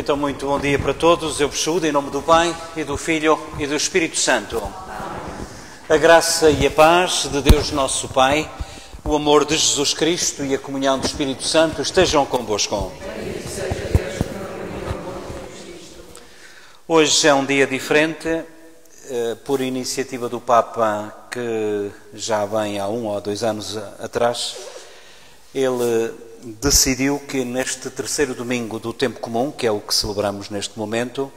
Então, muito bom dia para todos. Eu vos saúdo em nome do Pai, e do Filho, e do Espírito Santo. A graça e a paz de Deus nosso Pai, o amor de Jesus Cristo e a comunhão do Espírito Santo estejam convosco. Hoje é um dia diferente, por iniciativa do Papa, que já vem há 1 ou 2 anos atrás. Ele decidiu que neste terceiro domingo do tempo comum, que é o que celebramos neste momento,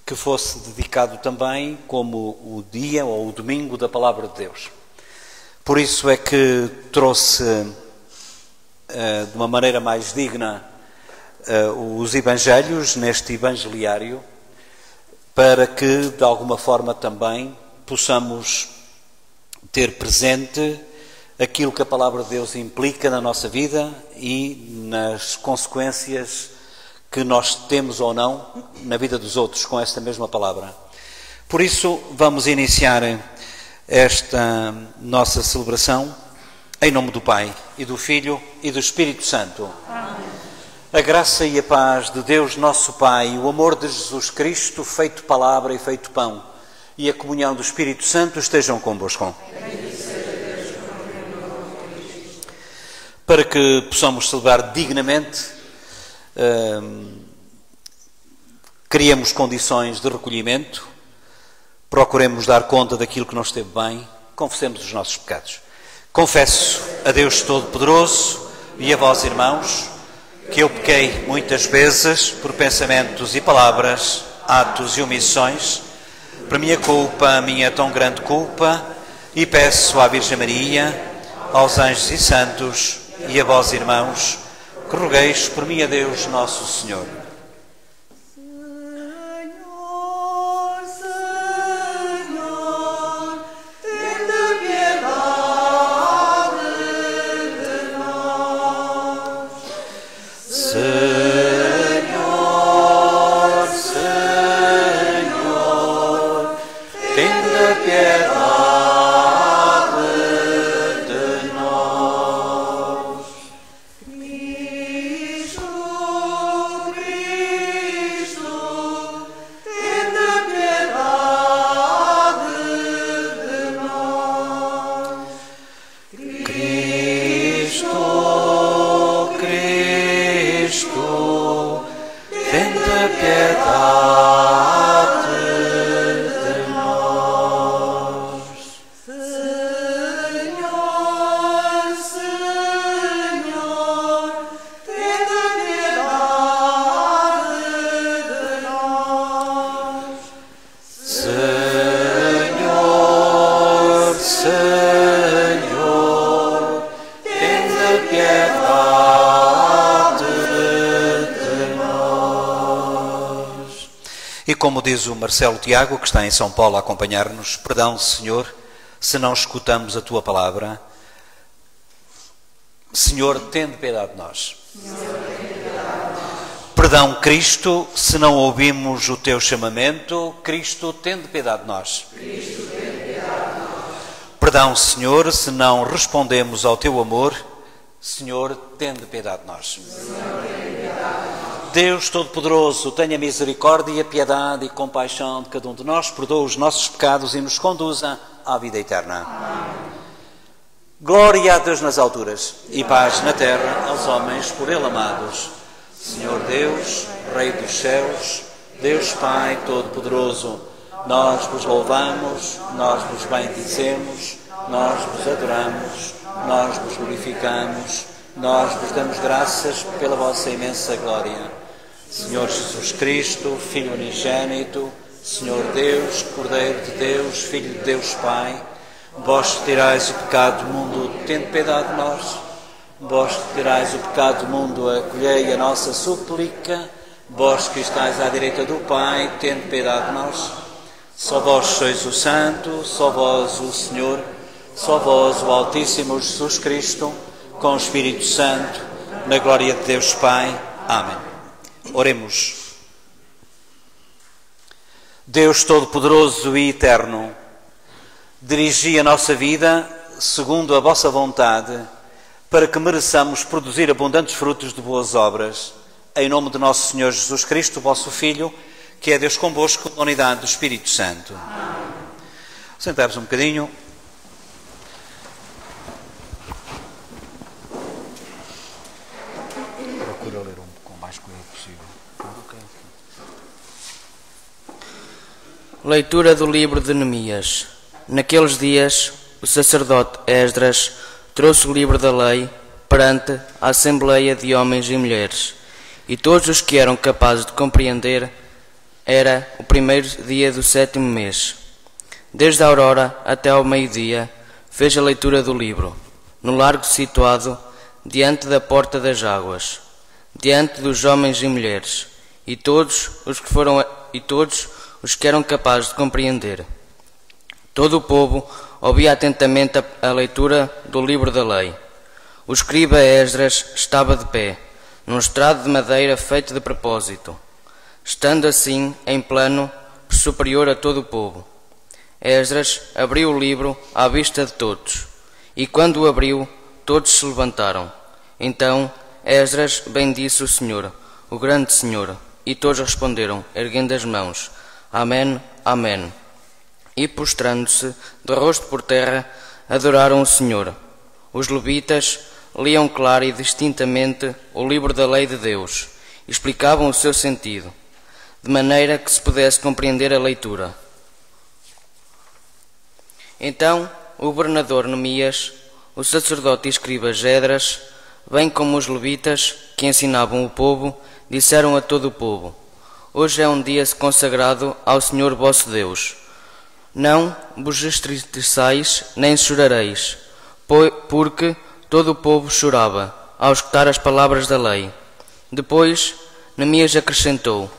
que fosse dedicado também como o dia ou o domingo da Palavra de Deus. Por isso é que trouxe de uma maneira mais digna os Evangelhos neste Evangeliário, para que de alguma forma também possamos ter presente aquilo que a Palavra de Deus implica na nossa vida e nas consequências que nós temos ou não na vida dos outros com esta mesma palavra. Por isso, vamos iniciar esta nossa celebração em nome do Pai, e do Filho, e do Espírito Santo. Amém. A graça e a paz de Deus nosso Pai, o amor de Jesus Cristo, feito palavra e feito pão, e a comunhão do Espírito Santo estejam convosco. Para que possamos celebrar dignamente, criemos condições de recolhimento, procuremos dar conta daquilo que não esteve bem, confessemos os nossos pecados. Confesso a Deus Todo-Poderoso e a vós, irmãos, que eu pequei muitas vezes por pensamentos e palavras, atos e omissões, por minha culpa, a minha tão grande culpa, e peço à Virgem Maria, aos anjos e santos, e a vós, irmãos, que rogueis por mim a Deus nosso Senhor. Como diz o Marcelo Tiago, que está em São Paulo a acompanhar-nos, perdão, Senhor, se não escutamos a Tua palavra. Senhor, tende piedade de nós. Perdão, Cristo, se não ouvimos o Teu chamamento. Cristo, tende piedade de nós. Perdão, Senhor, se não respondemos ao Teu amor. Senhor, tende piedade de nós. Deus Todo-Poderoso, tenha misericórdia, piedade e compaixão de cada um de nós, perdoa os nossos pecados e nos conduza à vida eterna. Amém. Glória a Deus nas alturas e paz na terra aos homens por Ele amados. Senhor Deus, Rei dos céus, Deus Pai Todo-Poderoso, nós vos louvamos, nós vos bendizemos, nós vos adoramos, nós vos glorificamos, nós vos damos graças pela vossa imensa glória. Senhor Jesus Cristo, Filho unigênito, Senhor Deus, Cordeiro de Deus, Filho de Deus Pai, vós que tirais o pecado do mundo, tende piedade de nós. Vós que tirais o pecado do mundo, acolhei a nossa súplica. Vós que estáis à direita do Pai, tende piedade de nós. Só vós sois o Santo, só vós o Senhor, só vós o Altíssimo Jesus Cristo, com o Espírito Santo, na glória de Deus Pai. Amém. Oremos. Deus Todo-Poderoso e Eterno, dirigi a nossa vida segundo a vossa vontade, para que mereçamos produzir abundantes frutos de boas obras, Em nome de nosso Senhor Jesus Cristo, vosso Filho, que é Deus convosco, na unidade do Espírito Santo. Sentai-vos um bocadinho. Procura ler com mais cuidado possível. Leitura do livro de Neemias. Naqueles dias, o sacerdote Esdras trouxe o livro da lei perante a assembleia de homens e mulheres, e todos os que eram capazes de compreender. Era o primeiro dia do 7º mês. Desde a aurora até ao meio-dia, fez a leitura do livro, no largo situado diante da porta das águas, diante dos homens e mulheres, e todos os que eram capazes de compreender. Todo o povo ouvia atentamente a leitura do livro da lei. O escriba Esdras estava de pé, num estrado de madeira feito de propósito, estando assim em plano superior a todo o povo. Esdras abriu o livro à vista de todos, e quando o abriu, todos se levantaram. Então Esdras bendisse o Senhor, o grande Senhor, e todos responderam, erguendo as mãos: Amém, Amém. E prostrando-se de rosto por terra, adoraram o Senhor. Os levitas liam claro e distintamente o livro da lei de Deus, e explicavam o seu sentido, de maneira que se pudesse compreender a leitura. Então o governador Neemias, o sacerdote e escriba Esdras, bem como os levitas que ensinavam o povo, disseram a todo o povo: Hoje é um dia consagrado ao Senhor vosso Deus. Não vos estristeçais nem chorareis, porque todo o povo chorava ao escutar as palavras da lei. Depois Neemias acrescentou: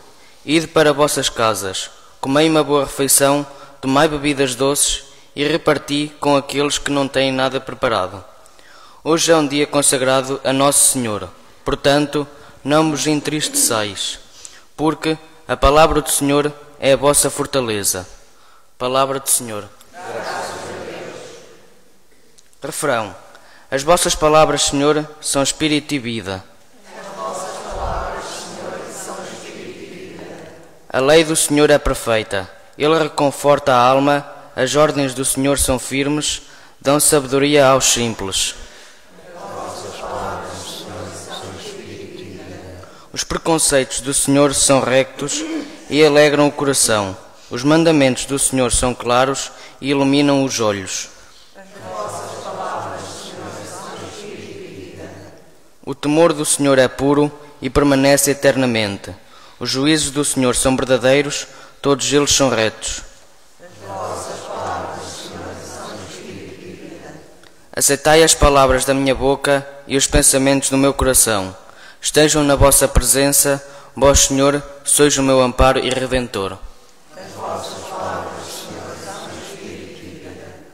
Ide para vossas casas, comei uma boa refeição, tomai bebidas doces e reparti com aqueles que não têm nada preparado. Hoje é um dia consagrado a Nosso Senhor, portanto, não vos entristeçais, porque a palavra do Senhor é a vossa fortaleza. Palavra do Senhor. Graças a Deus. Refrão: As vossas palavras, Senhor, são espírito e vida. As vossas palavras, Senhor, são espírito e vida. A lei do Senhor é perfeita, Ele reconforta a alma, as ordens do Senhor são firmes, dão sabedoria aos simples. Os preconceitos do Senhor são rectos e alegram o coração. Os mandamentos do Senhor são claros e iluminam os olhos. O temor do Senhor é puro e permanece eternamente. Os juízos do Senhor são verdadeiros, todos eles são retos. Aceitai as palavras da minha boca e os pensamentos do meu coração. Estejam na vossa presença, vós, Senhor, sois o meu amparo e redentor. As vossas palavras, Senhor, são espírito e vida.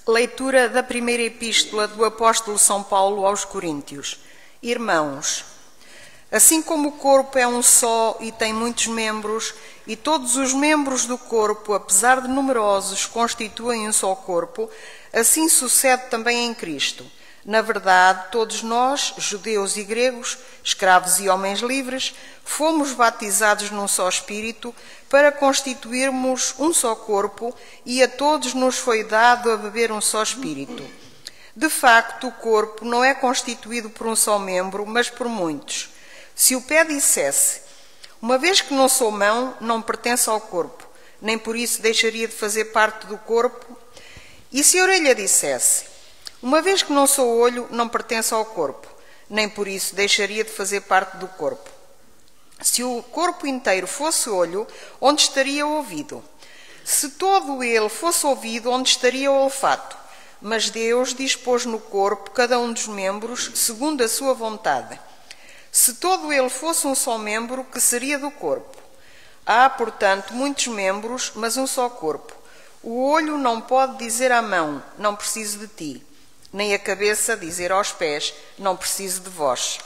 Leitura da primeira epístola do apóstolo São Paulo aos Coríntios. Irmãos, assim como o corpo é um só e tem muitos membros, e todos os membros do corpo, apesar de numerosos, constituem um só corpo, assim sucede também em Cristo. Na verdade, todos nós, judeus e gregos, escravos e homens livres, fomos batizados num só Espírito para constituirmos um só corpo, e a todos nos foi dado a beber um só Espírito. De facto, o corpo não é constituído por um só membro, mas por muitos. Se o pé dissesse: uma vez que não sou mão, não pertenço ao corpo, nem por isso deixaria de fazer parte do corpo. E se a orelha dissesse: uma vez que não sou olho, não pertenço ao corpo, nem por isso deixaria de fazer parte do corpo. Se o corpo inteiro fosse olho, onde estaria o ouvido? Se todo ele fosse ouvido, onde estaria o olfato? Mas Deus dispôs no corpo cada um dos membros segundo a sua vontade. Se todo ele fosse um só membro, que seria do corpo? Há, portanto, muitos membros, mas um só corpo. O olho não pode dizer à mão: não preciso de ti, nem a cabeça dizer aos pés: não preciso de vós.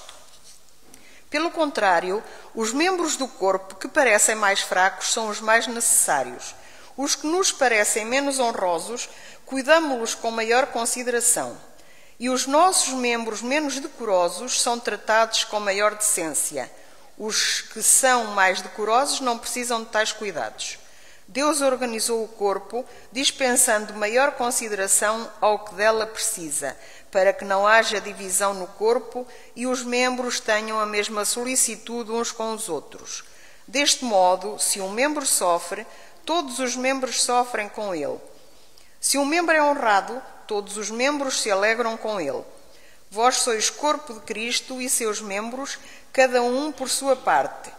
Pelo contrário, os membros do corpo que parecem mais fracos são os mais necessários. Os que nos parecem menos honrosos, cuidamo-los com maior consideração. E os nossos membros menos decorosos são tratados com maior decência. Os que são mais decorosos não precisam de tais cuidados. Deus organizou o corpo, dispensando maior consideração ao que dela precisa, para que não haja divisão no corpo e os membros tenham a mesma solicitude uns com os outros. Deste modo, se um membro sofre, todos os membros sofrem com ele. Se um membro é honrado, todos os membros se alegram com ele. Vós sois corpo de Cristo e seus membros, cada um por sua parte.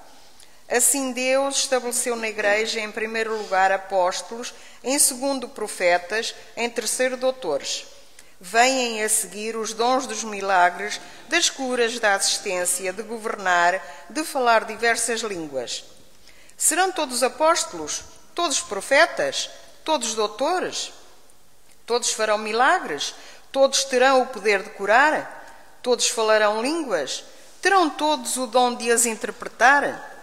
Assim Deus estabeleceu na Igreja, em primeiro lugar, apóstolos, em segundo, profetas, em terceiro, doutores. Vêm a seguir os dons dos milagres, das curas, da assistência, de governar, de falar diversas línguas. Serão todos apóstolos? Todos profetas? Todos doutores? Todos farão milagres? Todos terão o poder de curar? Todos falarão línguas? Terão todos o dom de as interpretar?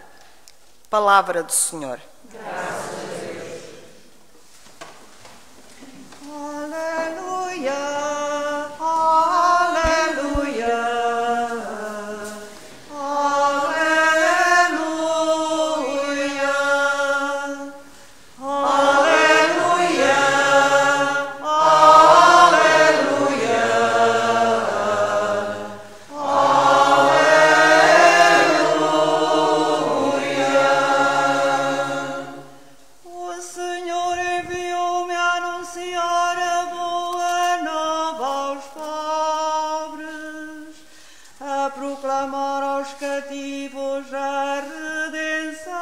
Palavra do Senhor. Graças a Deus. Aleluia, aleluia, aleluia, aleluia, O Senhor enviou-me a anunciar a boa nova aos pobres, a proclamar aos cativos a redenção.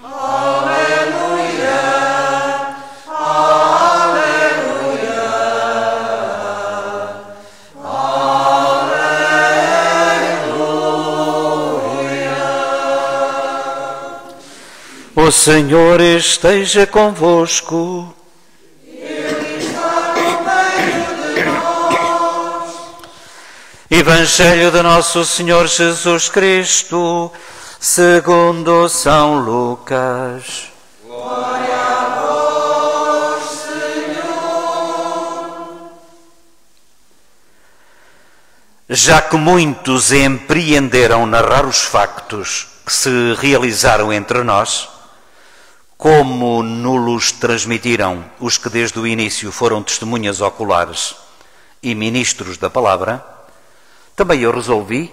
Aleluia, aleluia, O Senhor esteja convosco. Evangelho de nosso Senhor Jesus Cristo, segundo São Lucas. Já que muitos empreenderam narrar os factos que se realizaram entre nós, como nos transmitiram os que desde o início foram testemunhas oculares e ministros da palavra, também eu resolvi,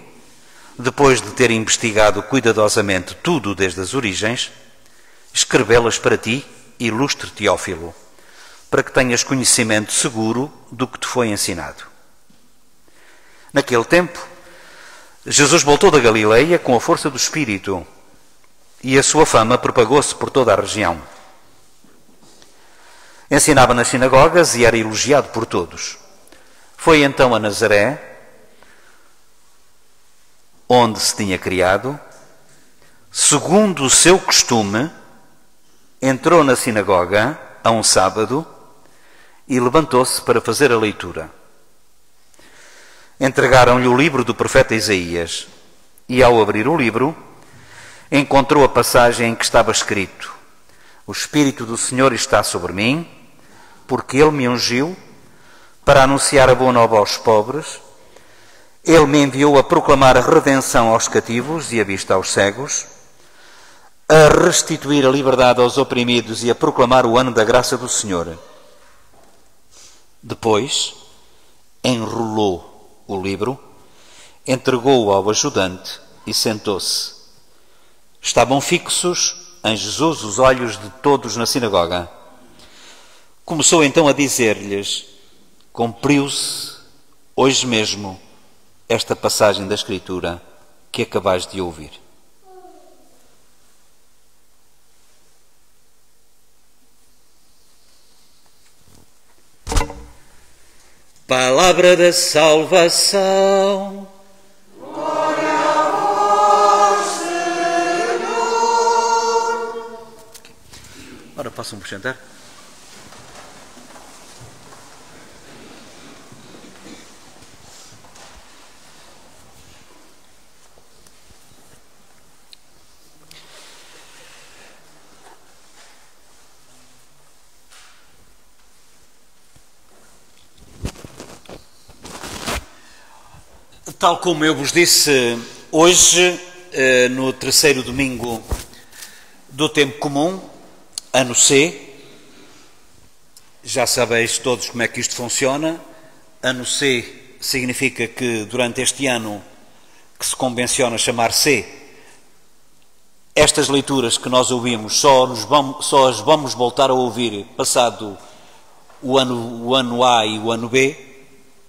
depois de ter investigado cuidadosamente tudo desde as origens, escrevê-las para ti, ilustre Teófilo, para que tenhas conhecimento seguro do que te foi ensinado. Naquele tempo, Jesus voltou da Galileia com a força do Espírito e a sua fama propagou-se por toda a região. Ensinava nas sinagogas e era elogiado por todos. Foi então a Nazaré, onde se tinha criado. Segundo o seu costume, entrou na sinagoga a um sábado e levantou-se para fazer a leitura. Entregaram-lhe o livro do profeta Isaías e, ao abrir o livro, encontrou a passagem em que estava escrito: O Espírito do Senhor está sobre mim, porque Ele me ungiu para anunciar a boa nova aos pobres. Ele me enviou a proclamar a redenção aos cativos e a vista aos cegos, a restituir a liberdade aos oprimidos e a proclamar o ano da graça do Senhor. Depois, enrolou o livro, entregou-o ao ajudante e sentou-se. Estavam fixos em Jesus os olhos de todos na sinagoga. Começou então a dizer-lhes: cumpriu-se hoje mesmo esta passagem da Escritura que acabais de ouvir. Palavra da salvação. glória a vós, Senhor. Ora, possam por sentar. Tal como eu vos disse hoje, no terceiro domingo do tempo comum, ano C, já sabeis todos como é que isto funciona. Ano C significa que durante este ano, que se convenciona chamar C, estas leituras que nós ouvimos só as vamos voltar a ouvir passado o ano A e o ano B.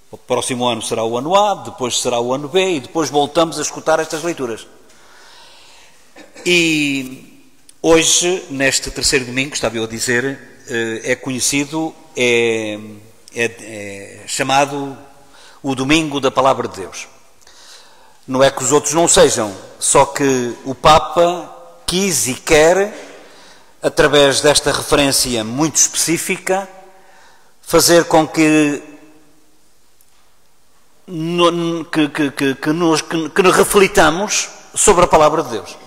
O próximo ano será o ano A, depois será o ano B e depois voltamos a escutar estas leituras. E hoje, neste terceiro domingo, estava eu a dizer, é conhecido, é chamado o Domingo da Palavra de Deus. Não é que os outros não sejam, só que o Papa quis e quer, através desta referência muito específica, fazer com que nos reflitamos sobre a Palavra de Deus.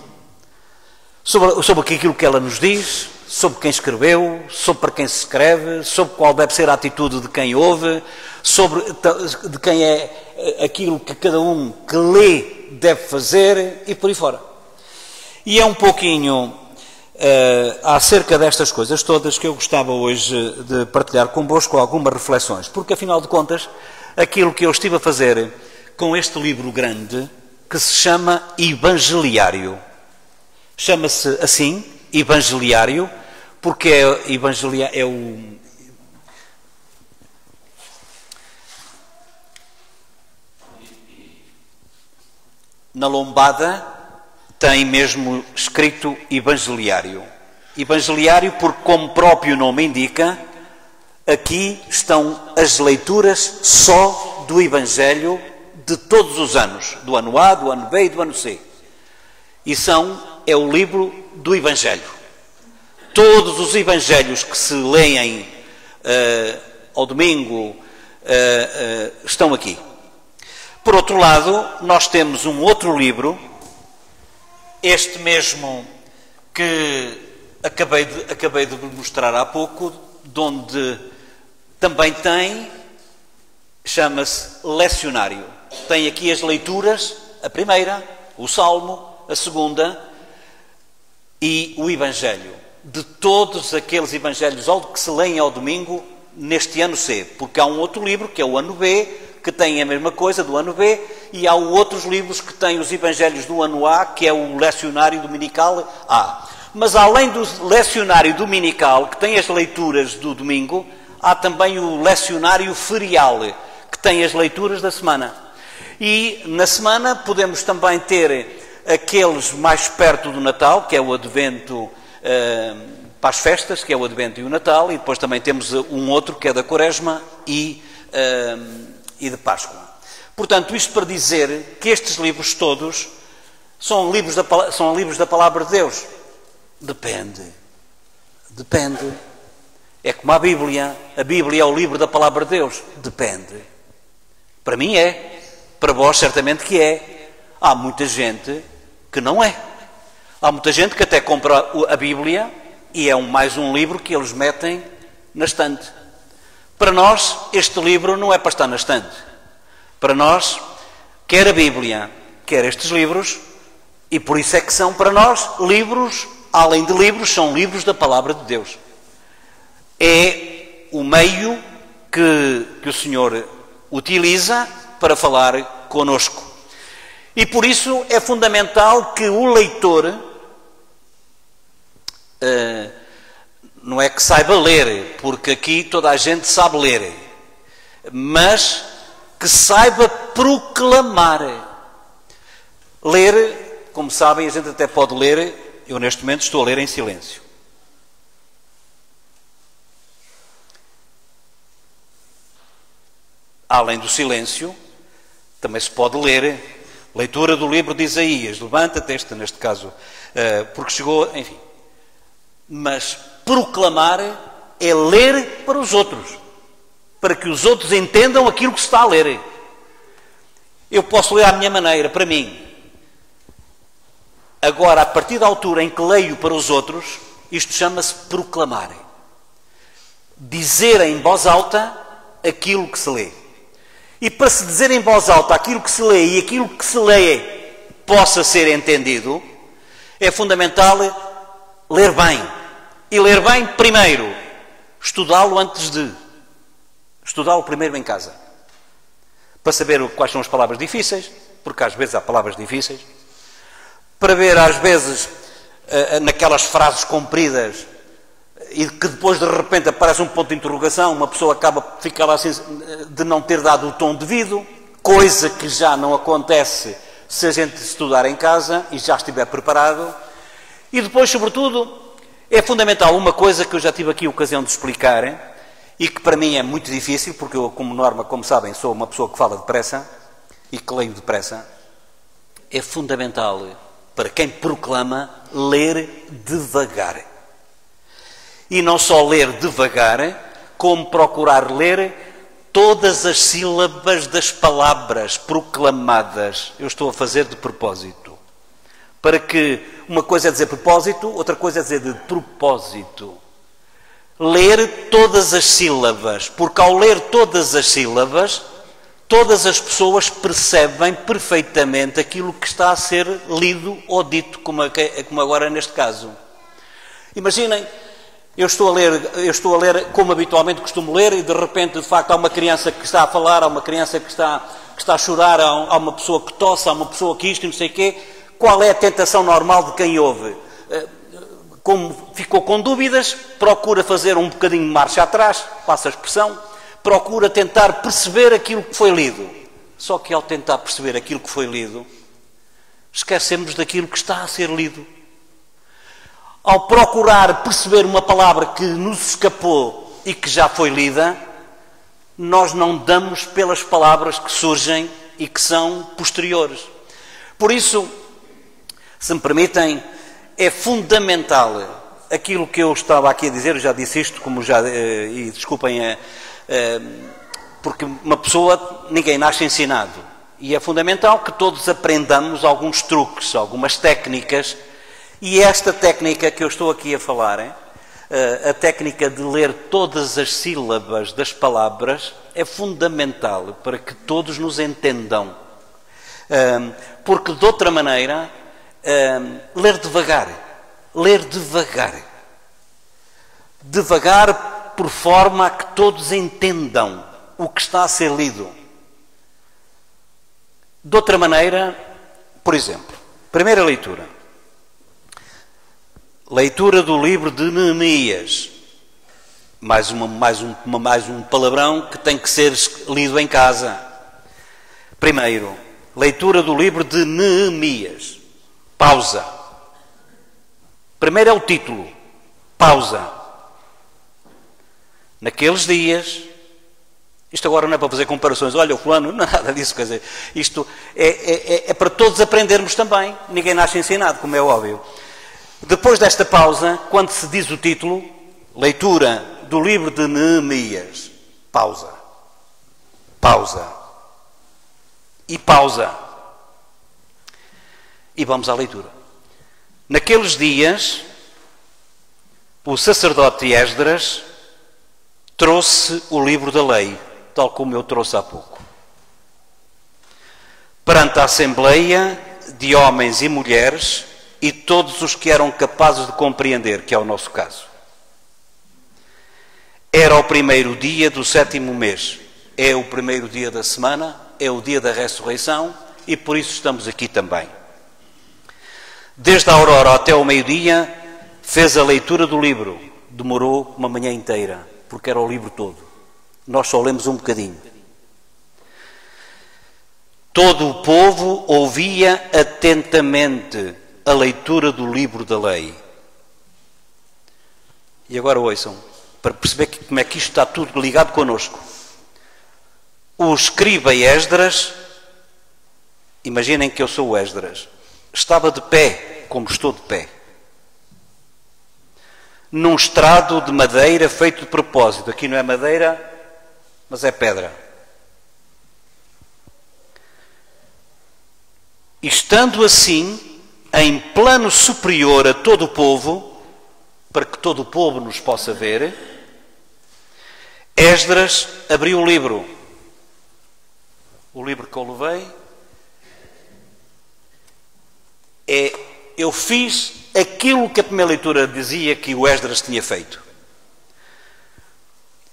Sobre aquilo que ela nos diz, sobre quem escreveu, sobre para quem se escreve, sobre qual deve ser a atitude de quem ouve, sobre de quem é aquilo que cada um que lê deve fazer e por aí fora. E é um pouquinho acerca destas coisas todas que eu gostava hoje de partilhar convosco algumas reflexões, porque afinal de contas, aquilo que eu estive a fazer com este livro grande, que se chama Evangeliário. Chama-se assim, Evangeliário, porque na lombada tem mesmo escrito Evangeliário. Evangeliário porque, como o próprio nome indica, aqui estão as leituras só do Evangelho de todos os anos, do ano A, do ano B e do ano C. E é o livro do Evangelho. Todos os Evangelhos que se leem ao domingo estão aqui. Por outro lado, nós temos um outro livro, este mesmo que acabei de mostrar há pouco, onde também chama-se Lecionário. Tem aqui as leituras, a primeira, o Salmo, a segunda e o Evangelho. De todos aqueles Evangelhos que se leem ao domingo neste ano C. Porque há um outro livro, que é o ano B, que tem a mesma coisa do ano B, e há outros livros que têm os Evangelhos do ano A, que é o Lecionário Dominical A. Mas além do Lecionário Dominical, que tem as leituras do domingo, há também o Lecionário Ferial, que tem as leituras da semana. E na semana podemos também ter aqueles mais perto do Natal, que é o Advento para as festas, que é o Advento e o Natal, e depois também temos um outro que é da Quaresma e de Páscoa. Portanto, isto para dizer que estes livros todos são livros da Palavra de Deus. Depende. É como a Bíblia é o livro da Palavra de Deus. Depende. Para mim é. Para vós certamente que é. Há muita gente que não é. Há muita gente que até compra a Bíblia e é mais um livro que eles metem na estante. Para nós, este livro não é para estar na estante. Para nós, quer a Bíblia, quer estes livros, e por isso é que são para nós livros, além de livros, são livros da Palavra de Deus. É o meio que o Senhor utiliza para falar conosco. E por isso é fundamental que o leitor não é que saiba ler, porque aqui toda a gente sabe ler, mas que saiba proclamar. Ler, como sabem, a gente até pode ler, eu neste momento estou a ler em silêncio. Além do silêncio, também se pode ler. Leitura do livro de Isaías, levanta-te, neste caso, porque chegou, enfim. Mas proclamar é ler para os outros, para que os outros entendam aquilo que se está a ler. Eu posso ler à minha maneira, para mim. Agora, a partir da altura em que leio para os outros, isto chama-se proclamar. Dizer em voz alta aquilo que se lê. e para se dizer em voz alta aquilo que se lê e aquilo que se lê possa ser entendido, é fundamental ler bem. E ler bem primeiro, estudá-lo antes de. Estudá-lo primeiro em casa. Para saber quais são as palavras difíceis, porque às vezes há palavras difíceis. Para ver às vezes naquelas frases compridas e que depois de repente aparece um ponto de interrogação, uma pessoa acaba de ficar lá assim, de não ter dado o tom devido, coisa que já não acontece se a gente estudar em casa e já estiver preparado. E depois, sobretudo, é fundamental uma coisa que eu já tive aqui a ocasião de explicar e que para mim é muito difícil, porque eu, como norma, como sabem, sou uma pessoa que fala depressa e que leio depressa. É fundamental para quem proclama ler devagar. E não só ler devagar, como procurar ler todas as sílabas das palavras proclamadas. Eu estou a fazer de propósito. Para que uma coisa é dizer propósito, outra coisa é dizer de propósito. Ler todas as sílabas, porque ao ler todas as sílabas, todas as pessoas percebem perfeitamente aquilo que está a ser lido ou dito, como agora neste caso. Imaginem, eu estou a ler como habitualmente costumo ler e de repente, de facto, há uma criança que está a falar, há uma criança que está a chorar, há uma pessoa que tosse, há uma pessoa que isto e não sei o quê. Qual é a tentação normal de quem ouve? Como ficou com dúvidas, procura fazer um bocadinho de marcha atrás, passa a expressão, procura tentar perceber aquilo que foi lido. Só que ao tentar perceber aquilo que foi lido, esquecemos daquilo que está a ser lido. Ao procurar perceber uma palavra que nos escapou e que já foi lida, nós não damos pelas palavras que surgem e que são posteriores. Por isso, se me permitem, é fundamental aquilo que eu estava aqui a dizer, eu já disse isto, e desculpem, porque uma pessoa, ninguém nasce ensinado. E é fundamental que todos aprendamos alguns truques, algumas técnicas. E esta técnica que eu estou aqui a falar, a técnica de ler todas as sílabas das palavras, é fundamental para que todos nos entendam. Porque de outra maneira, ler devagar por forma a que todos entendam o que está a ser lido. De outra maneira, por exemplo, primeira leitura. Leitura do livro de Neemias. Mais um palavrão que tem que ser lido em casa. Primeiro, leitura do livro de Neemias. Pausa. Primeiro é o título. Pausa. Naqueles dias, isto agora não é para fazer comparações, olha o fulano, nada disso, quer dizer, isto é para todos aprendermos também, ninguém nasce ensinado, como é óbvio. Depois desta pausa, quando se diz o título, leitura do livro de Neemias, pausa. Pausa. E pausa. E vamos à leitura. Naqueles dias, o sacerdote Esdras trouxe o livro da lei, tal como eu trouxe há pouco. Perante a assembleia de homens e mulheres e todos os que eram capazes de compreender, que é o nosso caso. Era o primeiro dia do 7º mês. É o primeiro dia da semana, é o dia da ressurreição e por isso estamos aqui também. Desde a aurora até o meio-dia, fez a leitura do livro. Demorou uma manhã inteira, porque era o livro todo. Nós só lemos um bocadinho. Todo o povo ouvia atentamente a leitura do livro da lei. E agora ouçam, para perceber como é que isto está tudo ligado connosco. O escriba Esdras, imaginem que eu sou o Esdras, estava de pé, como estou de pé, num estrado de madeira feito de propósito. Aqui não é madeira, mas é pedra. E estando assim, em plano superior a todo o povo, para que todo o povo nos possa ver, Esdras abriu o livro. O livro que eu levei eu fiz aquilo que a primeira leitura dizia que o Esdras tinha feito.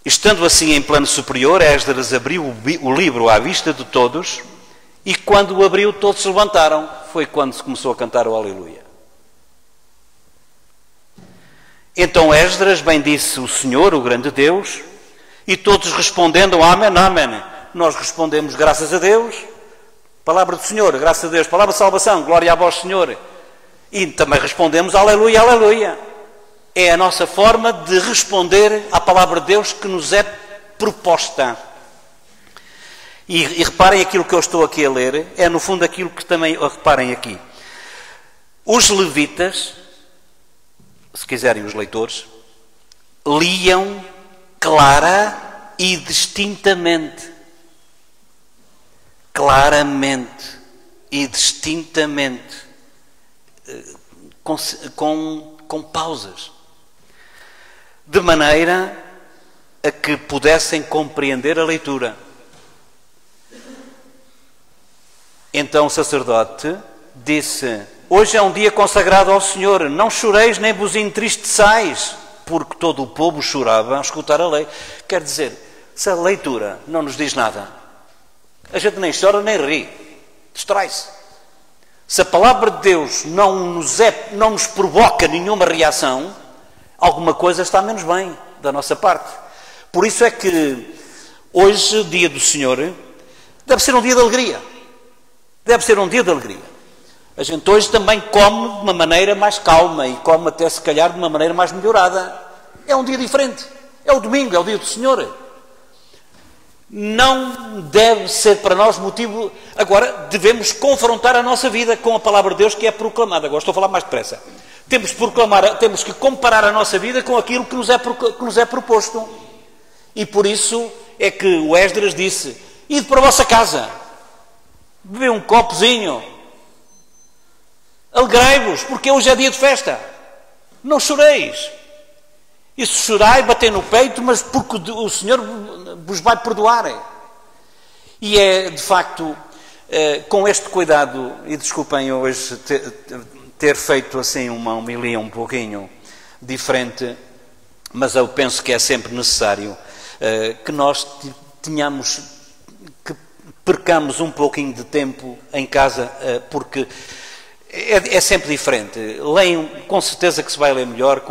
Estando assim em plano superior, Esdras abriu o livro à vista de todos, e quando o abriu, todos se levantaram. Foi quando se começou a cantar o Aleluia. Então Esdras bendisse o Senhor, o grande Deus, e todos respondendo Amém, Amém. Nós respondemos graças a Deus, palavra do Senhor, graças a Deus, palavra de salvação, glória a vós, Senhor. E também respondemos Aleluia, Aleluia. É a nossa forma de responder à palavra de Deus que nos é proposta. E reparem aquilo que eu estou aqui a ler, é no fundo aquilo que também reparem aqui. Os levitas, se quiserem os leitores, liam clara e distintamente. Claramente e distintamente. Com pausas. De maneira a que pudessem compreender a leitura. Então o sacerdote disse: hoje é um dia consagrado ao Senhor, não choreis nem vos entristeçais, porque todo o povo chorava a escutar a lei. Quer dizer, se a leitura não nos diz nada, a gente nem chora nem ri, distrai-se. Se a palavra de Deus não nos provoca nenhuma reação, alguma coisa está menos bem da nossa parte. Por isso é que hoje, dia do Senhor, deve ser um dia de alegria. Deve ser um dia de alegria. A gente hoje também come de uma maneira mais calma e come até se calhar de uma maneira mais melhorada. É um dia diferente. É o domingo, é o dia do Senhor. Não deve ser para nós motivo... Agora, devemos confrontar a nossa vida com a palavra de Deus que é proclamada. Agora estou a falar mais depressa. Temos que comparar a nossa vida com aquilo que nos é proposto. E por isso é que o Esdras disse: ide para a vossa casa, bebei um copozinho, alegrai-vos, porque hoje é dia de festa. Não choreis. E se chorai, batei no peito, mas porque o Senhor vos vai perdoar. E é, de facto, com este cuidado, e desculpem hoje ter feito assim uma homilia um pouquinho diferente, mas eu penso que é sempre necessário que nós que percamos um pouquinho de tempo em casa, porque é sempre diferente. Leiam, com certeza que se vai ler melhor,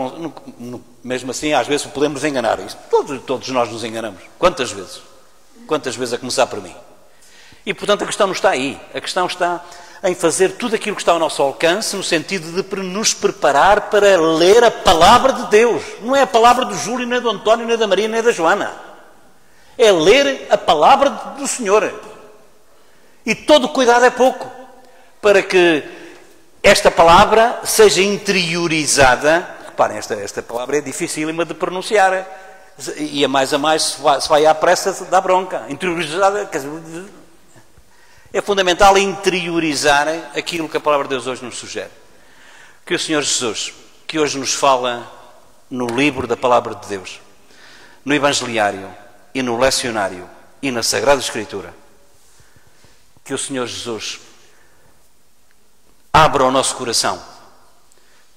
mesmo assim, às vezes podemos enganar. Isso, todos nós nos enganamos. Quantas vezes? Quantas vezes, a começar por mim? E, portanto, a questão não está aí. A questão está em fazer tudo aquilo que está ao nosso alcance, no sentido de nos preparar para ler a palavra de Deus. Não é a palavra do Júlio, nem do António, nem da Maria, nem da Joana. É ler a palavra do Senhor. E todo cuidado é pouco para que esta palavra seja interiorizada. Reparem, esta palavra é dificílima de pronunciar. E a mais, se vai à pressa, dá bronca. Interiorizada, quer dizer, é fundamental interiorizar aquilo que a palavra de Deus hoje nos sugere. Que o Senhor Jesus, que hoje nos fala no livro da palavra de Deus, no Evangeliário e no Lecionário e na Sagrada Escritura, que o Senhor Jesus abra o nosso coração,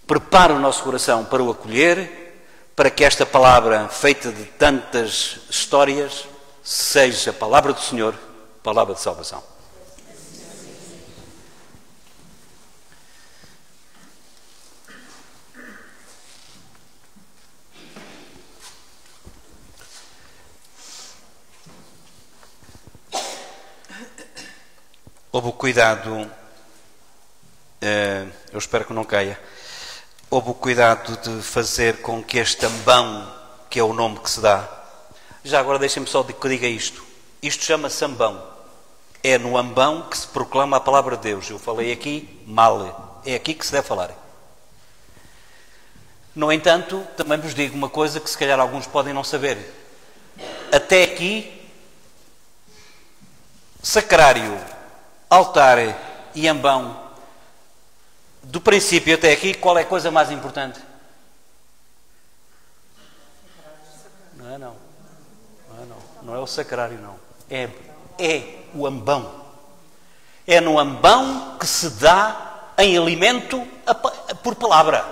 prepare o nosso coração para o acolher, para que esta palavra, feita de tantas histórias, seja a palavra do Senhor, palavra de salvação. Houve o cuidado, eu espero que não caia, houve o cuidado de fazer com que este ambão, que é o nome que se dá, já agora deixem-me só que diga isto chama-se ambão, é no ambão que se proclama a palavra de Deus. Eu falei aqui mal, é aqui que se deve falar. No entanto, também vos digo uma coisa que se calhar alguns podem não saber. Até aqui, sacrário, altar e ambão, do princípio até aqui, qual é a coisa mais importante? Não é o sacrário, não. É o ambão. É no ambão que se dá em alimento por palavra.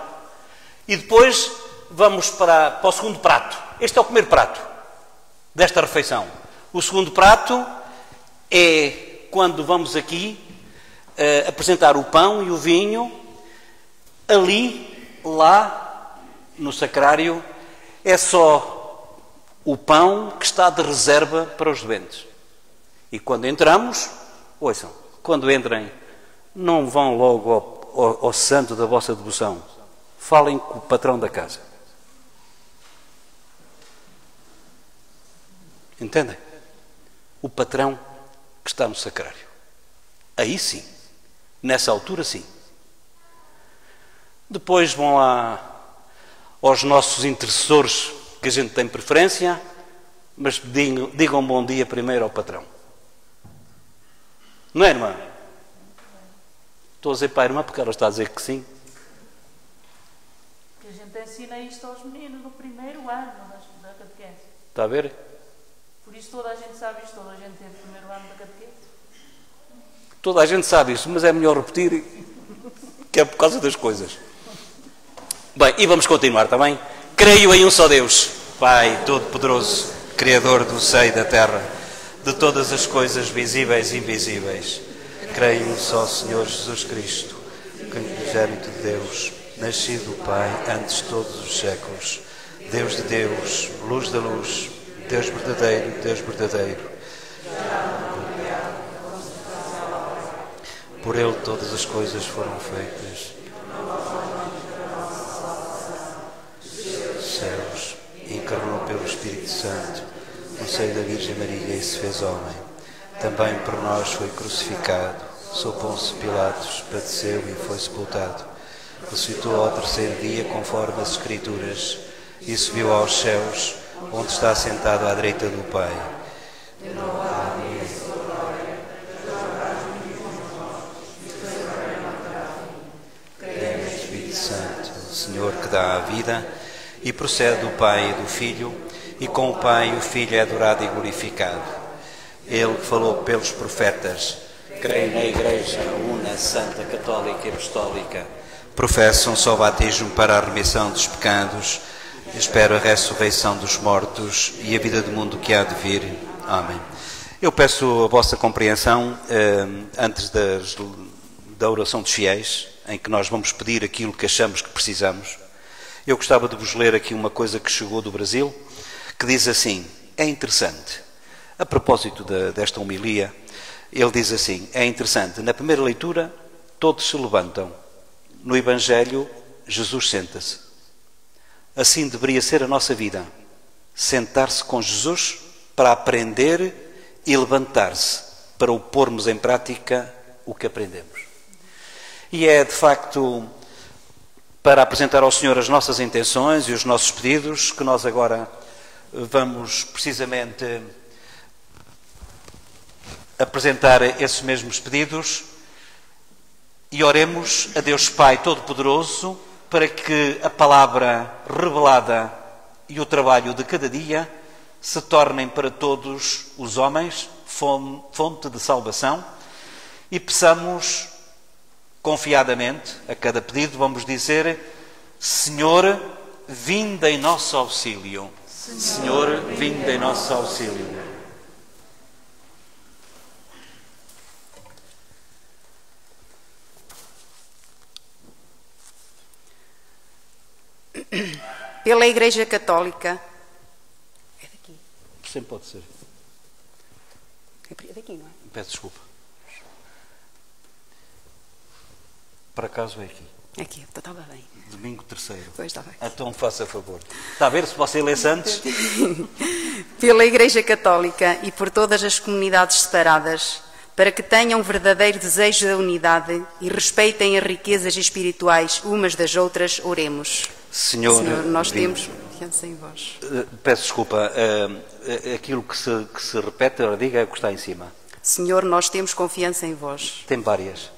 E depois vamos para o segundo prato. Este é o primeiro prato desta refeição. O segundo prato é quando vamos aqui apresentar o pão e o vinho. Ali, lá, no sacrário, é só o pão que está de reserva para os doentes. E quando entramos, ouçam, quando entrem, não vão logo ao santo da vossa devoção. Falem com o patrão da casa. Entendem? O patrão que está no sacrário. Aí sim. Nessa altura sim. Depois vão lá aos nossos intercessores que a gente tem preferência, mas digam bom dia primeiro ao patrão. Não é, irmã? Estou a dizer para a irmã porque ela está a dizer que sim. Que a gente ensina isto aos meninos no primeiro ano da catequese. Está a ver? Por isso toda a gente sabe isto, toda a gente teve o primeiro ano da catequese. Toda a gente sabe isso, mas é melhor repetir, que é por causa das coisas. Bem, e vamos continuar, está bem? Creio em um só Deus, Pai Todo-Poderoso, Criador do céu e da terra, de todas as coisas visíveis e invisíveis. Creio em um só Senhor Jesus Cristo, unigênito de Deus, nascido do Pai antes de todos os séculos, Deus de Deus, luz da luz, Deus verdadeiro. Por Ele todas as coisas foram feitas. Céus, encarnou pelo Espírito Santo no seio da Virgem Maria e se fez homem. Também por nós foi crucificado, sob Pôncio Pilatos, padeceu e foi sepultado. Ressuscitou ao terceiro dia, conforme as Escrituras, e subiu aos céus, onde está sentado à direita do Pai. Creio no Espírito Santo, o Senhor que dá a vida, e procede do Pai e do Filho, e com o Pai o Filho é adorado e glorificado. Ele que falou pelos profetas. Creio na Igreja Una, Santa, Católica e Apostólica. Professo um só batismo para a remissão dos pecados. Espero a ressurreição dos mortos e a vida do mundo que há de vir. Amém. Eu peço a vossa compreensão antes da oração dos fiéis, em que nós vamos pedir aquilo que achamos que precisamos. Eu gostava de vos ler aqui uma coisa que chegou do Brasil, que diz assim, é interessante, a propósito desta homilia, ele diz assim, é interessante, na primeira leitura todos se levantam, no Evangelho Jesus senta-se. Assim deveria ser a nossa vida, sentar-se com Jesus para aprender e levantar-se para o pormos em prática o que aprendemos. E é de facto para apresentar ao Senhor as nossas intenções e os nossos pedidos que nós agora vamos precisamente apresentar esses mesmos pedidos e oremos a Deus Pai Todo-Poderoso para que a palavra revelada e o trabalho de cada dia se tornem para todos os homens fonte de salvação e peçamos confiadamente a cada pedido, vamos dizer, Senhor, vinde em nosso auxílio. Senhor, vinde em nosso auxílio. Pela Igreja Católica. É daqui. Sempre pode ser. É daqui, não é? Peço desculpa. Por acaso é aqui. Aqui, estava bem. Domingo 3º. Pois está bem. Então faça favor. Está a ver se você lê antes? Pela Igreja Católica e por todas as comunidades separadas, para que tenham verdadeiro desejo da unidade e respeitem as riquezas espirituais umas das outras, oremos. Senhor, nós temos confiança em vós. Peço desculpa, aquilo que se repete, diga o que está em cima. Senhor, nós temos confiança em vós. Tem várias.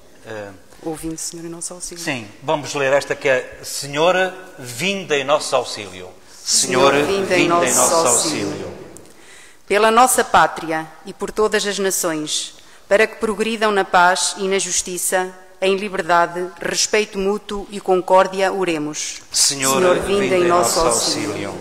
Ouvindo, Senhor, em nosso auxílio. Sim, vamos ler esta que é Senhor, vinde em nosso auxílio. Senhor, vinde em nosso auxílio. pela nossa pátria e por todas as nações, para que progridam na paz e na justiça, em liberdade, respeito mútuo e concórdia, oremos. Senhor, vinde em nosso auxílio.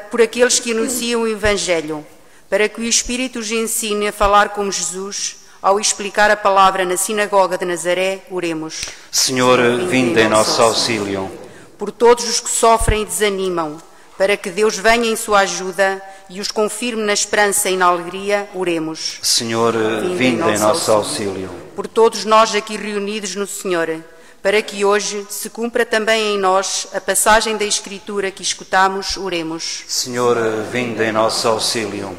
Por aqueles que anunciam o Evangelho, para que o Espírito os ensine a falar como Jesus, ao explicar a palavra na sinagoga de Nazaré, oremos. Senhor, vinde em nosso auxílio. Por todos os que sofrem e desanimam, para que Deus venha em sua ajuda e os confirme na esperança e na alegria, oremos. Senhor, vinde em nosso auxílio. Por todos nós aqui reunidos no Senhor, para que hoje se cumpra também em nós a passagem da Escritura que escutamos, oremos. Senhor, vinde em nosso auxílio.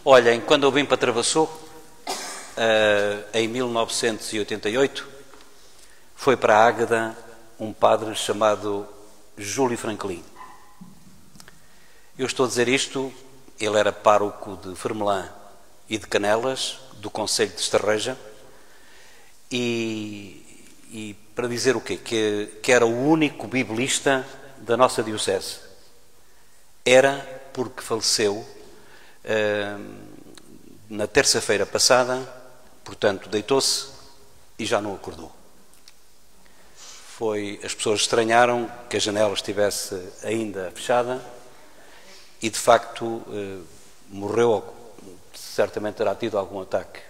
Olhem, quando eu vim para Travassou, em 1988, foi para Águeda um padre chamado Júlio Franklin. Eu estou a dizer isto, ele era pároco de Fermelã e de Canelas, do concelho de Estarreja, e para dizer o quê? Que era o único biblista da nossa diocese. Era porque faleceu na terça-feira passada, portanto deitou-se e já não acordou. As pessoas estranharam que a janela estivesse ainda fechada e de facto morreu, certamente terá tido algum ataque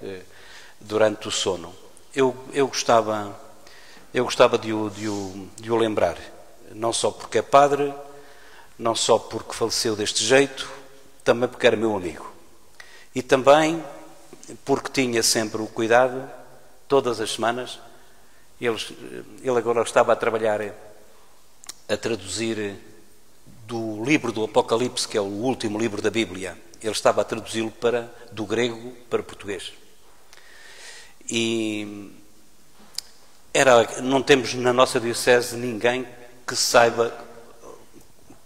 durante o sono. Eu gostava de o lembrar, não só porque é padre, não só porque faleceu deste jeito, também porque era meu amigo. E também porque tinha sempre o cuidado, todas as semanas, ele agora estava a trabalhar, a traduzir do livro do Apocalipse, que é o último livro da Bíblia. Ele estava a traduzi-lo do grego para português. E não temos na nossa diocese ninguém que saiba,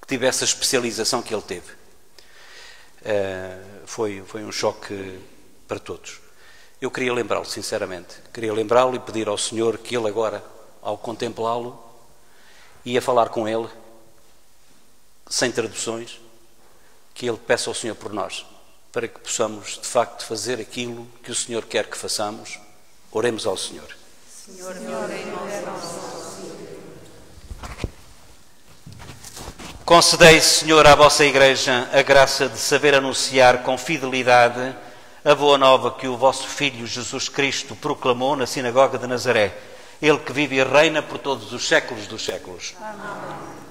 que tivesse a especialização que ele teve. Foi um choque para todos. Eu queria lembrá-lo, sinceramente. Queria lembrá-lo e pedir ao Senhor que ele agora, ao contemplá-lo, ia falar com ele, sem traduções, que ele peça ao Senhor por nós, para que possamos, de facto, fazer aquilo que o Senhor quer que façamos. Oremos ao Senhor. Senhor, em nosso Concedei, Senhor, à vossa Igreja a graça de saber anunciar com fidelidade a boa nova que o vosso Filho Jesus Cristo proclamou na sinagoga de Nazaré. Ele que vive e reina por todos os séculos dos séculos. Amém.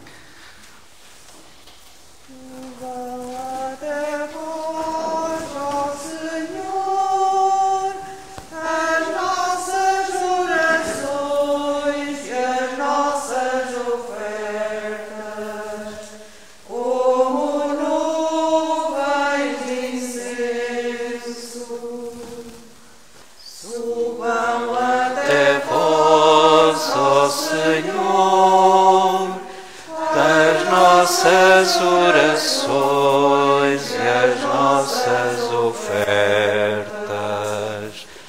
Nossas orações e as nossas ofertas,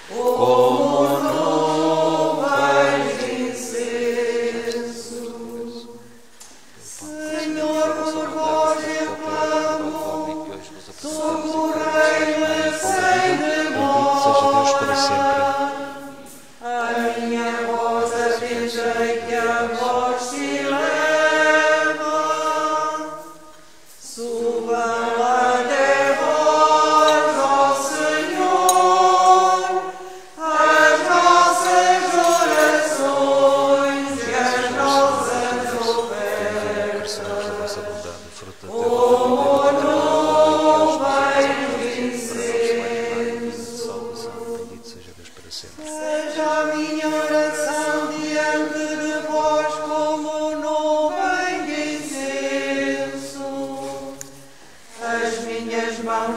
como nuvens de incenso. Senhor, por vós eu clamo, socorrei-me sem demora. Seja Deus para sempre. A minha voz atendei que a voz se leva.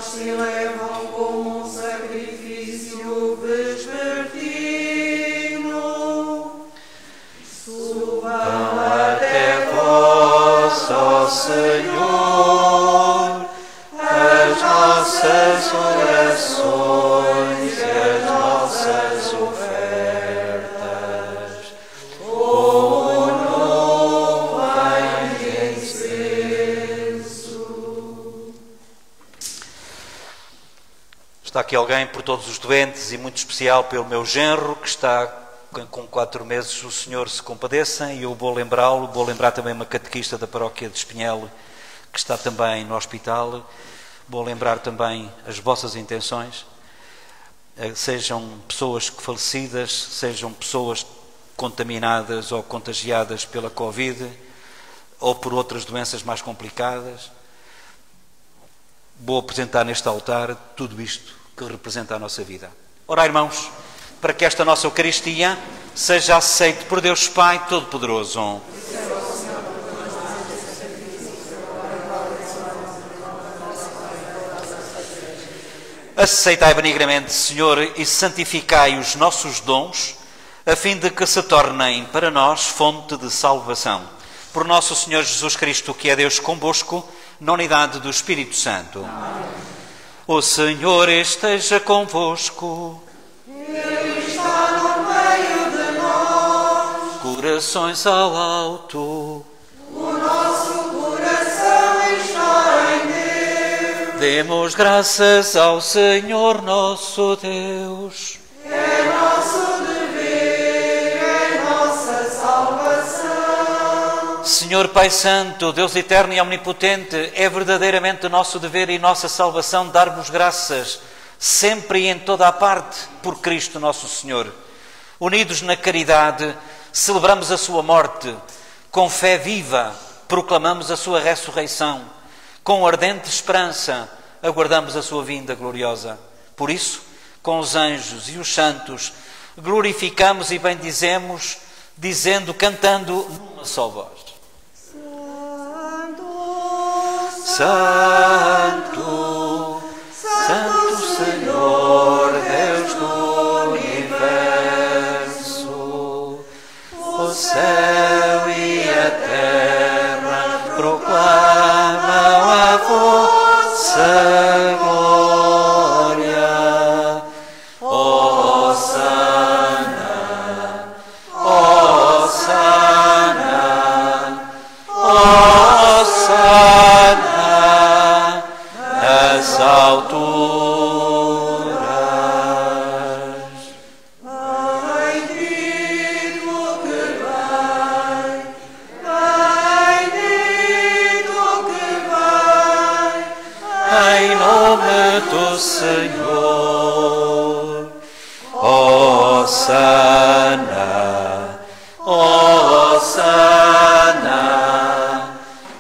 Se levam como um sacrifício vespertino, subam até vós, ó Senhor, as nossas orações e as nossas ofertas. aqui alguém por todos os doentes e muito especial pelo meu genro, que está com 4 meses. O Senhor se compadeça, e eu vou lembrá-lo. Vou lembrar também uma catequista da paróquia de Espinhel, que está também no hospital. Vou lembrar também as vossas intenções. Sejam pessoas falecidas, sejam pessoas contaminadas ou contagiadas pela Covid ou por outras doenças mais complicadas. Vou apresentar neste altar tudo isto que representa a nossa vida. Ora, irmãos, para que esta nossa Eucaristia seja aceite por Deus Pai Todo-Poderoso. Aceitai benignamente, Senhor, e santificai os nossos dons, a fim de que se tornem para nós fonte de salvação. Por nosso Senhor Jesus Cristo, que é Deus convosco, na unidade do Espírito Santo. Amém. O Senhor esteja convosco. Ele está no meio de nós. Corações ao alto. O nosso coração está em Deus. Demos graças ao Senhor nosso Deus. É nosso dever, é nossa salvação. Senhor Pai Santo, Deus eterno e omnipotente, é verdadeiramente nosso dever e nossa salvação dar-vos graças, sempre e em toda a parte, por Cristo nosso Senhor. Unidos na caridade, celebramos a sua morte. Com fé viva, proclamamos a sua ressurreição. Com ardente esperança, aguardamos a sua vinda gloriosa. Por isso, com os anjos e os santos, glorificamos e bendizemos, cantando numa só voz. Santo, Santo Senhor, Deus do universo, o céu e a terra proclamam a vossa glória. Hosana, Hosana, Hosana nas alturas. Bendito que vai, Em nome do Senhor. Hosana, Hosana,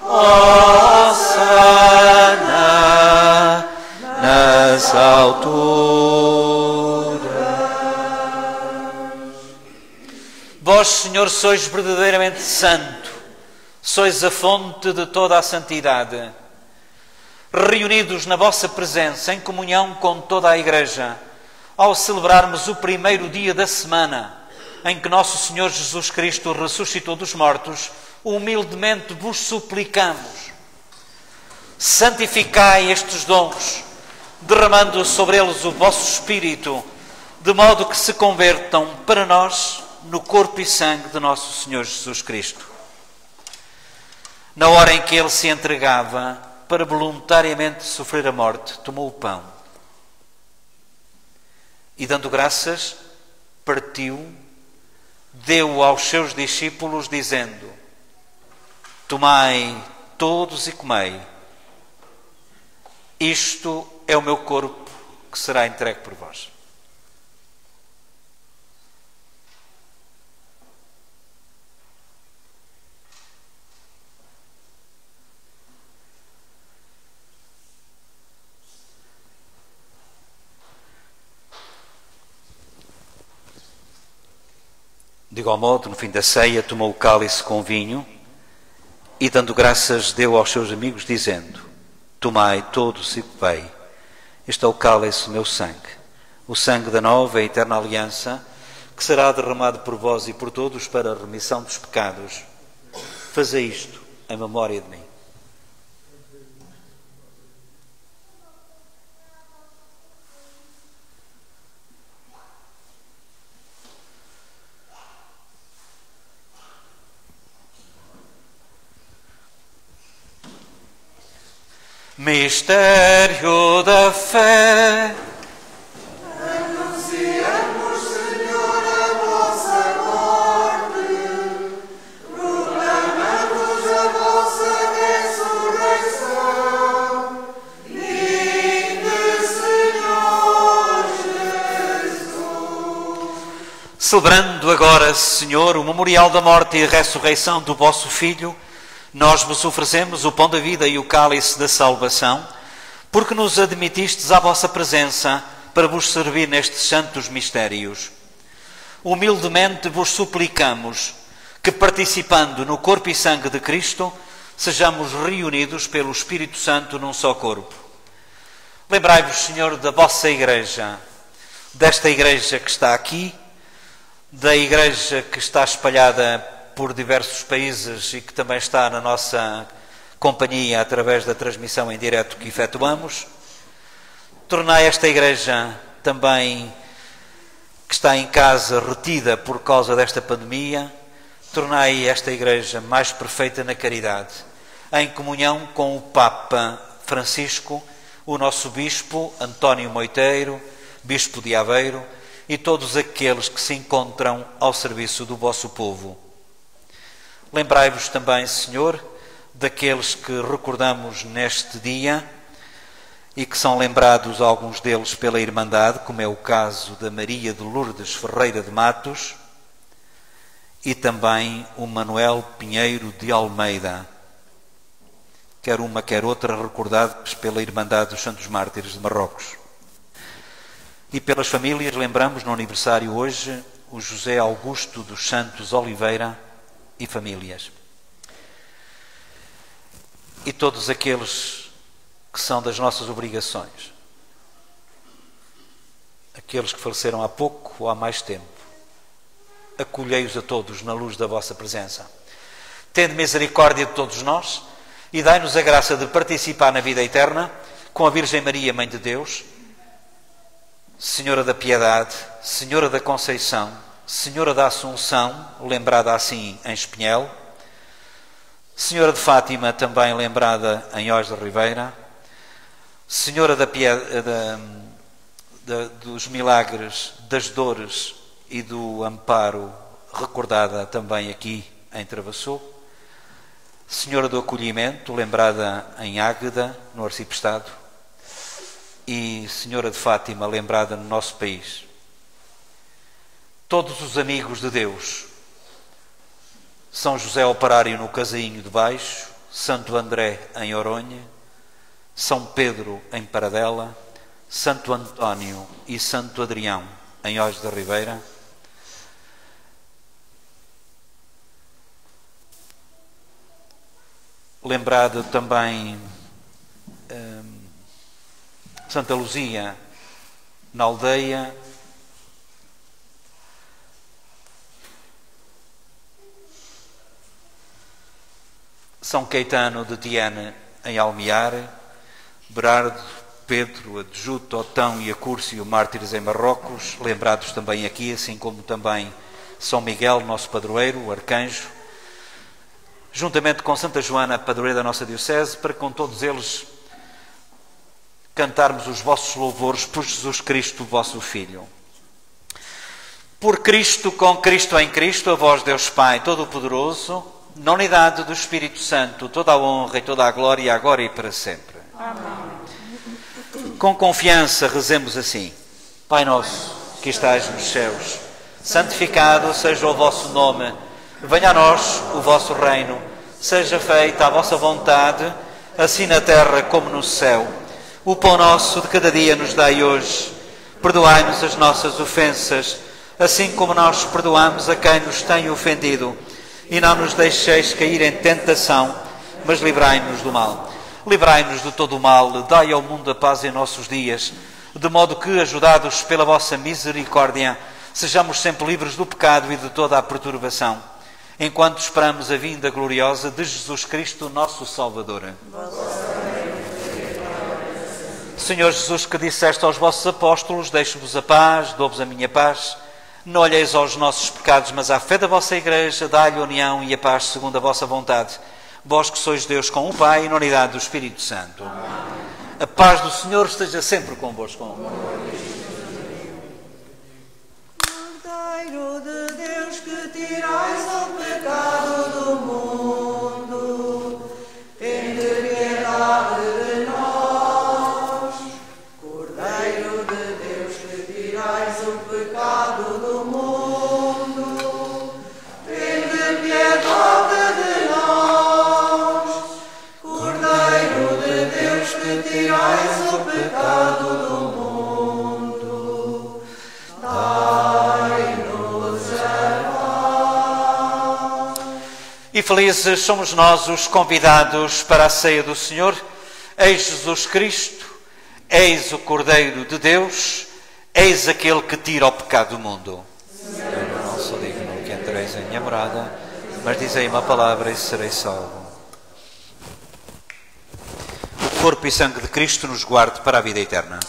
Hosana nas alturas. Vós, Senhor, sois verdadeiramente santo, sois a fonte de toda a santidade. Reunidos na vossa presença, em comunhão com toda a Igreja, ao celebrarmos o primeiro dia da semana em que nosso Senhor Jesus Cristo ressuscitou dos mortos, humildemente vos suplicamos: santificai estes dons, derramando sobre eles o vosso Espírito, de modo que se convertam para nós no corpo e sangue de nosso Senhor Jesus Cristo. Na hora em que ele se entregava para voluntariamente sofrer a morte, tomou o pão e, dando graças, partiu, deu-o aos seus discípulos, dizendo: tomai todos e comei, isto é o meu corpo que será entregue por vós. De igual modo, no fim da ceia, tomou o cálice com vinho e, dando graças, deu aos seus amigos, dizendo: tomai todos e bebei, este é o cálice do meu sangue, o sangue da nova e eterna aliança, que será derramado por vós e por todos para a remissão dos pecados. Fazei isto em memória de mim. Mistério da fé. Celebrando agora, Senhor, o memorial da morte e a ressurreição do vosso Filho, nós vos oferecemos o pão da vida e o cálice da salvação, porque nos admitistes à vossa presença para vos servir nestes santos mistérios. Humildemente vos suplicamos que, participando no corpo e sangue de Cristo, sejamos reunidos pelo Espírito Santo num só corpo. Lembrai-vos, Senhor, da vossa Igreja, desta Igreja que está aqui, da Igreja que está espalhada por diversos países e que também está na nossa companhia através da transmissão em direto que efetuamos. Tornai esta Igreja também que está em casa retida por causa desta pandemia, tornai esta Igreja mais perfeita na caridade, em comunhão com o Papa Francisco, o nosso Bispo António Moiteiro, Bispo de Aveiro, e todos aqueles que se encontram ao serviço do vosso povo. Lembrai-vos também, Senhor, daqueles que recordamos neste dia e que são lembrados alguns deles pela Irmandade, como é o caso da Maria de Lourdes Ferreira de Matos e também o Manuel Pinheiro de Almeida, quer uma quer outra recordados pela Irmandade dos Santos Mártires de Marrocos. E pelas famílias lembramos no aniversário hoje o José Augusto dos Santos Oliveira e famílias. E todos aqueles que são das nossas obrigações. Aqueles que faleceram há pouco ou há mais tempo. Acolhei-os a todos na luz da vossa presença. Tende misericórdia de todos nós e dai-nos a graça de participar na vida eterna com a Virgem Maria, Mãe de Deus, Senhora da Piedade, Senhora da Conceição, Senhora da Assunção, lembrada assim em Espinhel, Senhora de Fátima, também lembrada em Oz de Ribeira, Senhora dos Milagres, das Dores e do Amparo, recordada também aqui em Travassou, Senhora do Acolhimento, lembrada em Águeda, no Arciprestado, e Senhora de Fátima, lembrada no nosso país. Todos os amigos de Deus, São José Operário no Casainho de Baixo, Santo André em Oronha, São Pedro em Paradela, Santo António e Santo Adrião em Oz da Ribeira, lembrado também Santa Luzia na Aldeia, São Caetano de Tiana em Almiar, Berardo, Pedro, Adjuto, Otão e Acúrcio, mártires em Marrocos, lembrados também aqui, assim como também São Miguel, nosso padroeiro, o arcanjo, juntamente com Santa Joana, padroeira da nossa diocese, para com todos eles cantarmos os vossos louvores por Jesus Cristo, vosso Filho. Por Cristo, com Cristo, em Cristo, a vós, Deus Pai Todo-Poderoso, na unidade do Espírito Santo, toda a honra e toda a glória, agora e para sempre. Amém. Com confiança rezemos assim: Pai nosso, que estais nos céus, santificado seja o vosso nome, venha a nós o vosso reino, seja feita a vossa vontade, assim na terra como no céu. O pão nosso de cada dia nos dai hoje. Perdoai-nos as nossas ofensas, assim como nós perdoamos a quem nos tem ofendido. E não nos deixeis cair em tentação, mas livrai-nos do mal. Livrai-nos de todo o mal, dai ao mundo a paz em nossos dias, de modo que, ajudados pela vossa misericórdia, sejamos sempre livres do pecado e de toda a perturbação, enquanto esperamos a vinda gloriosa de Jesus Cristo, nosso Salvador. Senhor Jesus, que disseste aos vossos apóstolos: deixo-vos a paz, dou-vos a minha paz. Não olheis aos nossos pecados, mas à fé da vossa Igreja, dai-lhe a união e a paz segundo a vossa vontade. Vós que sois Deus com o Pai e na unidade do Espírito Santo. A paz do Senhor esteja sempre convosco. Cordeiro de Deus, que tirais o pecado do mundo, tende piedade de nós. Cordeiro de Deus, que tirais o pecado do mundo, E felizes somos nós os convidados para a ceia do Senhor. Eis Jesus Cristo, eis o Cordeiro de Deus, eis aquele que tira o pecado do mundo. Senhor, eu não sou digno que entreis em minha morada, mas dizei uma palavra e serei salvo. O corpo e sangue de Cristo nos guarde para a vida eterna.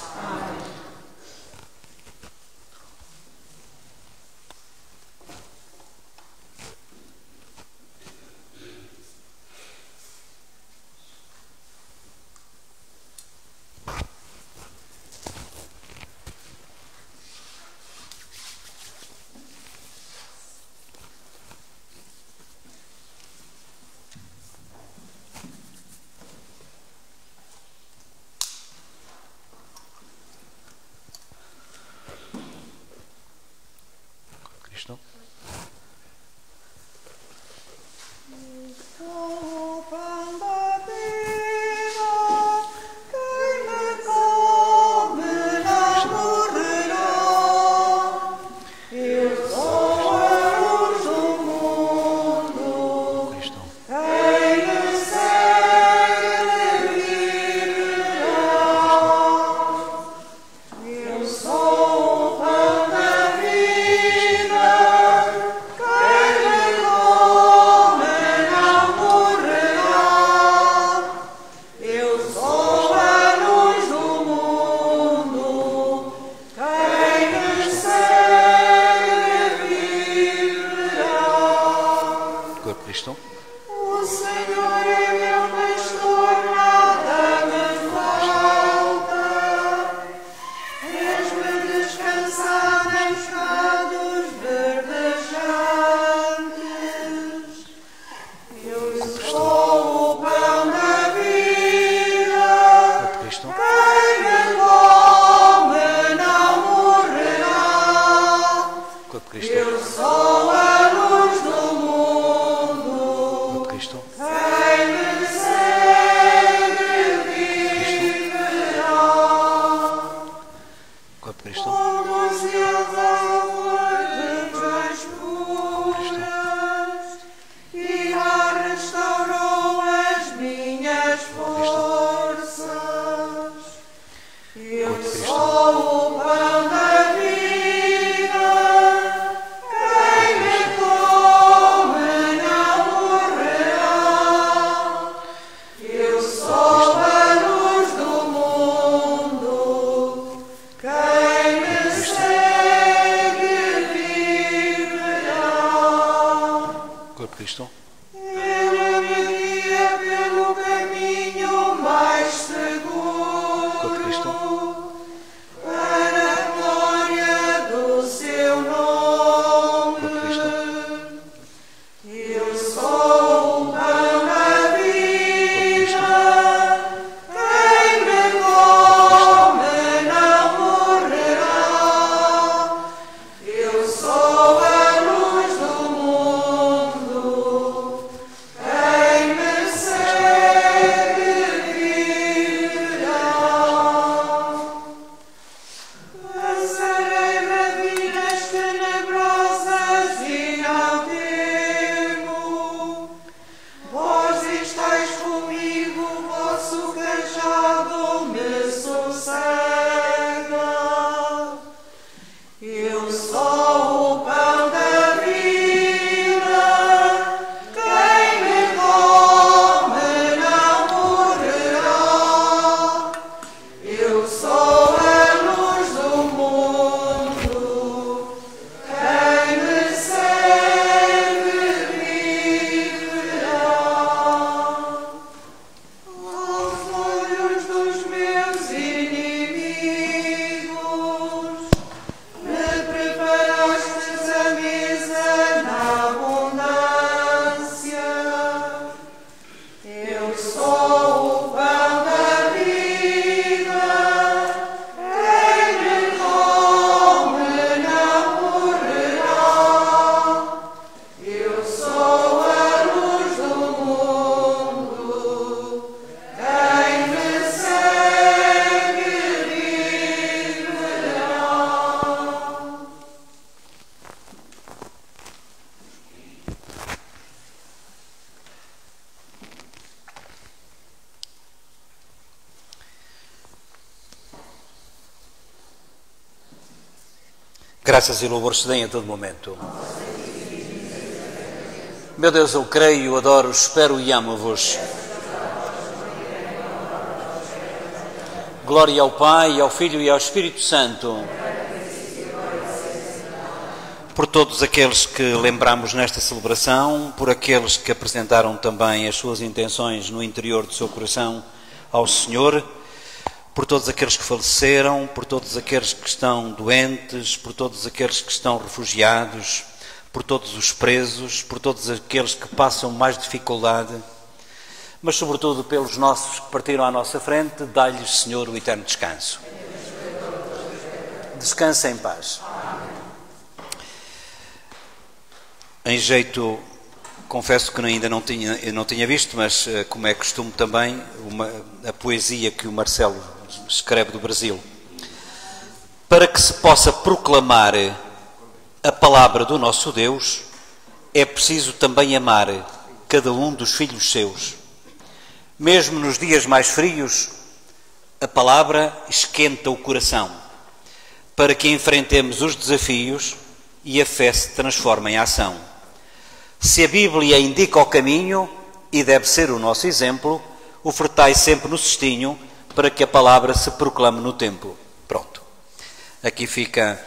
Cristo. Prepara Graças e louvores se deem a todo momento. Meu Deus, eu creio, adoro, espero e amo-vos. Glória ao Pai, ao Filho e ao Espírito Santo. Por todos aqueles que lembramos nesta celebração, por aqueles que apresentaram também as suas intenções no interior do seu coração ao Senhor, por todos aqueles que faleceram, por todos aqueles que estão doentes, por todos aqueles que estão refugiados, por todos os presos, por todos aqueles que passam mais dificuldade, mas sobretudo pelos nossos que partiram à nossa frente, dá-lhes, Senhor, o eterno descanso. Descansa em paz. Em jeito, confesso que ainda não tinha visto, mas como é costume também, a poesia que o Marcelo escreve do Brasil. Para que se possa proclamar a palavra do nosso Deus, é preciso também amar cada um dos filhos seus. Mesmo nos dias mais frios, a palavra esquenta o coração, para que enfrentemos os desafios e a fé se transforme em ação. Se a Bíblia indica o caminho, e deve ser o nosso exemplo, ofertai sempre no cestinho, para que a palavra se proclame no templo. Pronto. Aqui fica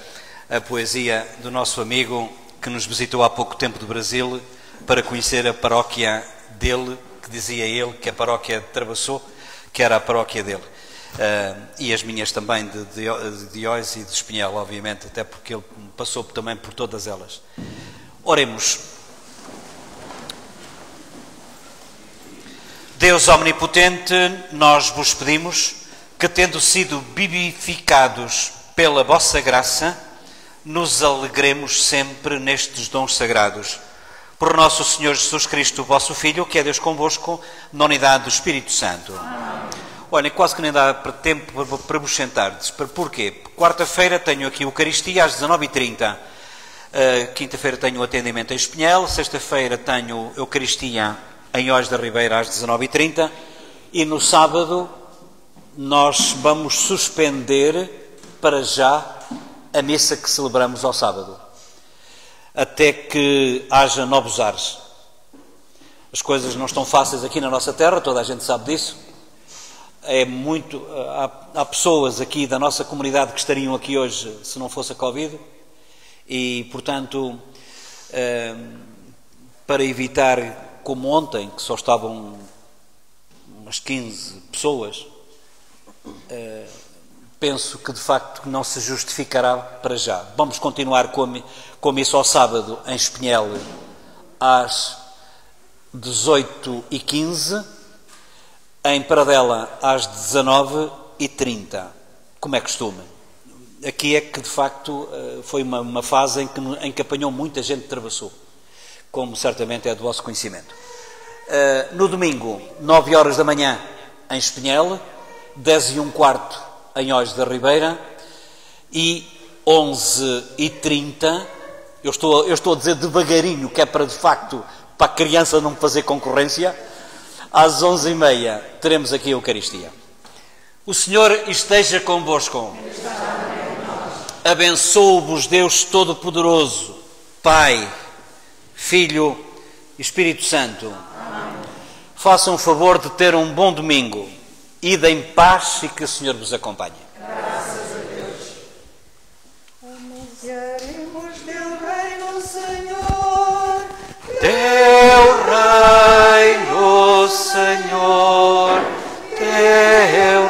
a poesia do nosso amigo que nos visitou há pouco tempo do Brasil para conhecer a paróquia dele, que dizia ele que a paróquia de Travassou, que era a paróquia dele. E as minhas também, de Diós e de Espinhel, obviamente, até porque ele passou também por todas elas. Oremos. Deus omnipotente, nós vos pedimos que, tendo sido vivificados pela vossa graça, nos alegremos sempre nestes dons sagrados. Por nosso Senhor Jesus Cristo, vosso Filho, que é Deus convosco, na unidade do Espírito Santo. Amém. Olhem, quase que nem dá tempo para vos sentardes. Porquê? Quarta-feira tenho aqui a Eucaristia às 19h30. Quinta-feira tenho o atendimento em Espinhel. Sexta-feira tenho a Eucaristia em Oeiras da Ribeira às 19h30. E no sábado nós vamos suspender para já a missa que celebramos ao sábado, até que haja novos ares. As coisas não estão fáceis aqui na nossa terra, toda a gente sabe disso. Há pessoas aqui da nossa comunidade que estariam aqui hoje se não fosse a Covid, e portanto, para evitar, como ontem, que só estavam umas 15 pessoas, penso que de facto não se justificará para já. Vamos continuar com a missa ao sábado em Espinhel às 18h15, em Paradela às 19h30, como é costume. Aqui é que de facto foi uma fase em que apanhou muita gente de Travassou, como certamente é do vosso conhecimento. No domingo, 9h da manhã em Espinhel, 10h15 em Oeiras da Ribeira, e 11h30, eu estou a dizer devagarinho, que é para de facto, para a criança não fazer concorrência, às 11h30 teremos aqui a Eucaristia. O Senhor esteja convosco. Abençoe-vos Deus Todo-Poderoso, Pai, Filho e Espírito Santo. Façam o favor de ter um bom domingo. Ide em paz e que o Senhor vos acompanhe. Graças a Deus. Anunciaremos teu reino, Senhor. Teu reino, Senhor. Teu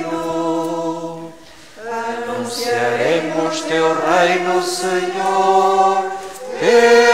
reino. Anunciaremos teu reino, Senhor. Teu